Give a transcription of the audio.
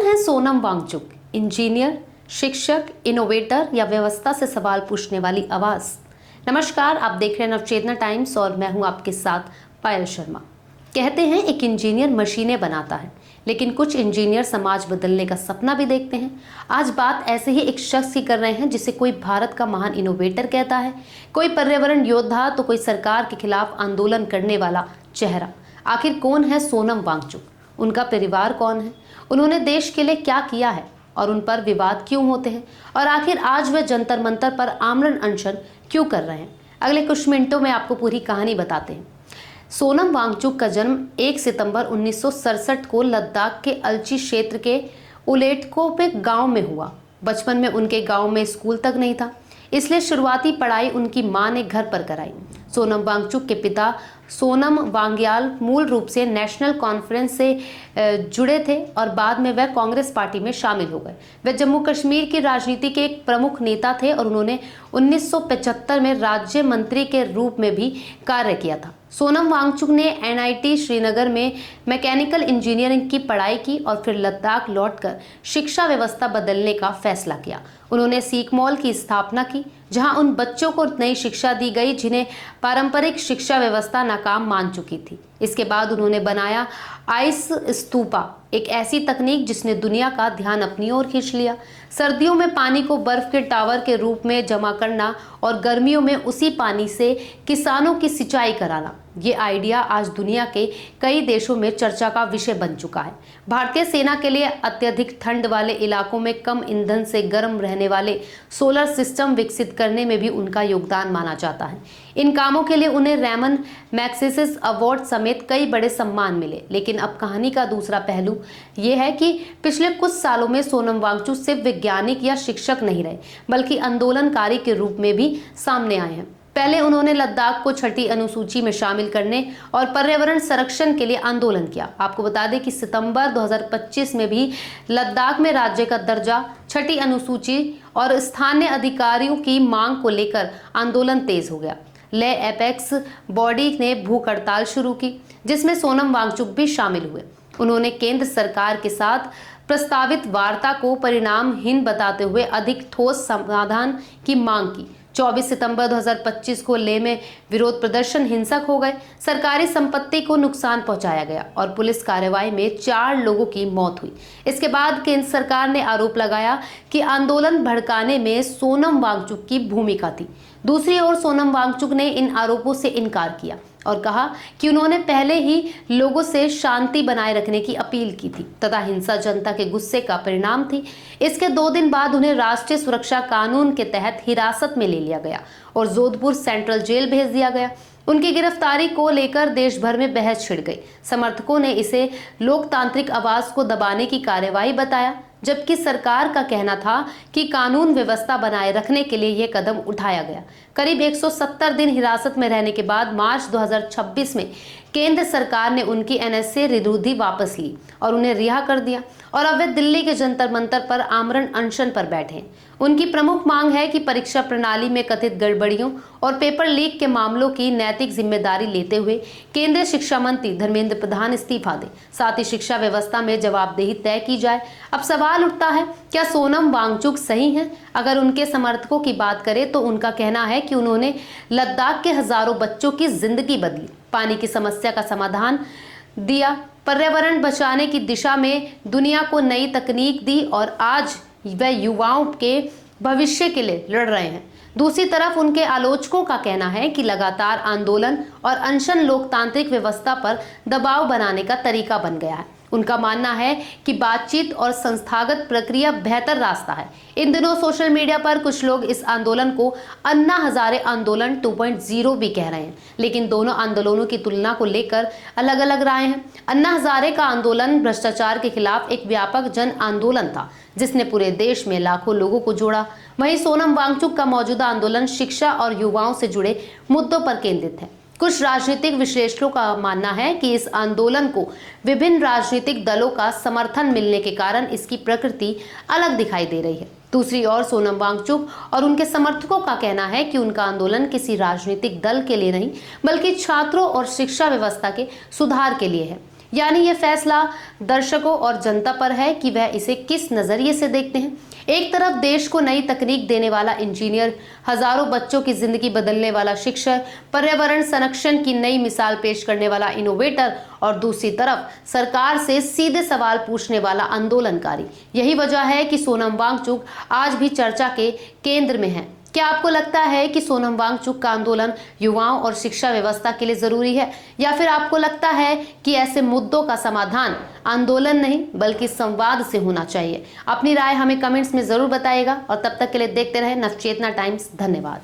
कौन है सोनम वांगचुक? इंजीनियर, शिक्षक, इनोवेटर या व्यवस्था से सवाल पूछने वाली आवाज। नमस्कार, आप देख रहे हैं नवचेतना टाइम्स और मैं हूं आपके साथ पायल शर्मा। कहते हैं एक इंजीनियर मशीनें बनाता है, लेकिन कुछ इंजीनियर समाज बदलने का सपना भी देखते हैं। आज बात ऐसे ही एक शख्स की कर रहे हैं जिसे कोई भारत का महान इनोवेटर कहता है, कोई पर्यावरण योद्धा तो कोई सरकार के खिलाफ आंदोलन करने वाला चेहरा। आखिर कौन है सोनम वांगचुक? उनका परिवार कौन है? उन्होंने देश के लिए क्या किया है और उन पर विवाद क्यों होते हैं? और आखिर आज वे जंतर मंतर पर आमरण अनशन क्यों कर रहे हैं? अगले कुछ मिनटों में आपको पूरी कहानी बताते हैं। सोनम वांगचुक का जन्म 1 सितंबर 1967 को लद्दाख के अलची क्षेत्र के उलेटकोपे गांव में हुआ। बचपन में उनके गांव में स्कूल तक नहीं था, इसलिए शुरुआती पढ़ाई उनकी मां ने घर पर कराई। सोनम वांगचुक के पिता सोनम वांग्याल मूल रूप से नेशनल कॉन्फ्रेंस से जुड़े थे और बाद में वह कांग्रेस पार्टी में शामिल हो गए। वे जम्मू कश्मीर की राजनीति के एक प्रमुख नेता थे और उन्होंने 1975 में राज्य मंत्री के रूप में भी कार्य किया था। सोनम वांगचुक ने NIT श्रीनगर में मैकेनिकल इंजीनियरिंग की पढ़ाई की और फिर लद्दाख लौटकर शिक्षा व्यवस्था बदलने का फैसला किया। उन्होंने सीख मॉल की स्थापना की, जहां उन बच्चों को नई शिक्षा दी गई जिन्हें पारंपरिक शिक्षा व्यवस्था नाकाम मान चुकी थी। इसके बाद उन्होंने बनाया आइस स्तूपा, एक ऐसी तकनीक जिसने दुनिया का ध्यान अपनी ओर खींच लिया। सर्दियों में पानी को बर्फ के टावर के रूप में जमा करना और गर्मियों में उसी पानी से किसानों की सिंचाई कराना, ये आइडिया आज दुनिया के कई देशों में चर्चा का विषय बन चुका है। भारतीय सेना के लिए अत्यधिक ठंड वाले इलाकों में कम ईंधन से गर्म रहने वाले सोलर सिस्टम विकसित करने में भी उनका योगदान माना जाता है। इन कामों के लिए उन्हें रैमन मैग्सेसे अवार्ड समेत कई बड़े सम्मान मिले। लेकिन अब कहानी का दूसरा पहलू ये है कि पिछले कुछ सालों में सोनम वांगचुक सिर्फ वैज्ञानिक या शिक्षक नहीं रहे, बल्कि आंदोलनकारी के रूप में भी सामने आए हैं। पहले उन्होंने लद्दाख को छठी अनुसूची में शामिल करने और पर्यावरण संरक्षण के लिए आंदोलन किया। आपको बता दें कि सितंबर 2025 में भी लद्दाख में राज्य का दर्जा, छठी अनुसूची और स्थानीय अधिकारियों की मांग को लेकर आंदोलन तेज हो गया। लेह एपेक्स बॉडी ने भूख हड़ताल शुरू की, जिसमें सोनम वांगचुक भी शामिल हुए। उन्होंने केंद्र सरकार के साथ प्रस्तावित वार्ता को परिणामहीन बताते हुए अधिक ठोस समाधान की मांग की। 24 सितंबर 2025 को लेह में विरोध प्रदर्शन हिंसक हो गए। सरकारी संपत्ति को नुकसान पहुंचाया गया और पुलिस कार्रवाई में 4 लोगों की मौत हुई। इसके बाद केंद्र सरकार ने आरोप लगाया कि आंदोलन भड़काने में सोनम वांगचुक की भूमिका थी। दूसरी ओर सोनम वांगचुक ने इन आरोपों से इनकार किया और कहा कि उन्होंने पहले ही लोगों से शांति बनाए रखने की अपील की थी तथा हिंसा जनता के गुस्से का परिणाम थी। इसके 2 दिन बाद उन्हें राष्ट्रीय सुरक्षा कानून के तहत हिरासत में ले लिया गया और जोधपुर सेंट्रल जेल भेज दिया गया। उनकी गिरफ्तारी को लेकर देश भर में बहस छिड़ गई। समर्थकों ने इसे लोकतांत्रिक आवाज को दबाने की कार्यवाही बताया, जबकि सरकार का कहना था कि कानून व्यवस्था बनाए रखने के लिए यह कदम उठाया गया। करीब 170 दिन हिरासत में रहने के बाद मार्च 2026 में केंद्र सरकार ने उनकी NSA रिद्धि वापस ली और उन्हें रिहा कर दिया और अब वे दिल्ली के जंतर मंतर पर आमरण अनशन पर बैठे हैं। उनकी प्रमुख मांग है कि परीक्षा प्रणाली में कथित गड़बड़ियों और पेपर लीक के मामलों की नैतिक जिम्मेदारी लेते हुए केंद्रीय शिक्षा मंत्री धर्मेंद्र प्रधान इस्तीफा दें, साथ ही शिक्षा व्यवस्था में जवाबदेही तय की जाए। अब सवाल उठता है, क्या सोनम वांगचुक सही हैं? अगर उनके समर्थकों की बात करें तो उनका कहना है कि उन्होंने लद्दाख के हजारों बच्चों की जिंदगी बदली, पानी की समस्या का समाधान दिया, पर्यावरण बचाने की दिशा में दुनिया को नई तकनीक दी और आज वह युवाओं के भविष्य के लिए लड़ रहे हैं। दूसरी तरफ उनके आलोचकों का कहना है कि लगातार आंदोलन और अनशन लोकतांत्रिक व्यवस्था पर दबाव बनाने का तरीका बन गया है। उनका मानना है कि बातचीत और संस्थागत प्रक्रिया बेहतर रास्ता है। इन दिनों सोशल मीडिया पर कुछ लोग इस आंदोलन को अन्ना हजारे आंदोलन 2.0 भी कह रहे हैं, लेकिन दोनों आंदोलनों की तुलना को लेकर अलग अलग राय हैं। अन्ना हजारे का आंदोलन भ्रष्टाचार के खिलाफ एक व्यापक जन आंदोलन था, जिसने पूरे देश में लाखों लोगों को जोड़ा। वहीं सोनम वांगचुक का मौजूदा आंदोलन शिक्षा और युवाओं से जुड़े मुद्दों पर केंद्रित है। कुछ राजनीतिक विश्लेषकों का मानना है कि इस आंदोलन को विभिन्न राजनीतिक दलों का समर्थन मिलने के कारण इसकी प्रकृति अलग दिखाई दे रही है। दूसरी ओर सोनम वांगचुक और उनके समर्थकों का कहना है कि उनका आंदोलन किसी राजनीतिक दल के लिए नहीं, बल्कि छात्रों और शिक्षा व्यवस्था के सुधार के लिए है। यानी यह फैसला दर्शकों और जनता पर है कि वह इसे किस नजरिए से देखते हैं। एक तरफ देश को नई तकनीक देने वाला इंजीनियर, हजारों बच्चों की जिंदगी बदलने वाला शिक्षक, पर्यावरण संरक्षण की नई मिसाल पेश करने वाला इनोवेटर, और दूसरी तरफ सरकार से सीधे सवाल पूछने वाला आंदोलनकारी। यही वजह है कि सोनम वांगचुक आज भी चर्चा के केंद्र में है। क्या आपको लगता है कि सोनम वांगचुक का आंदोलन युवाओं और शिक्षा व्यवस्था के लिए जरूरी है, या फिर आपको लगता है कि ऐसे मुद्दों का समाधान आंदोलन नहीं बल्कि संवाद से होना चाहिए? अपनी राय हमें कमेंट्स में जरूर बताइएगा और तब तक के लिए देखते रहे नवचेतना टाइम्स। धन्यवाद।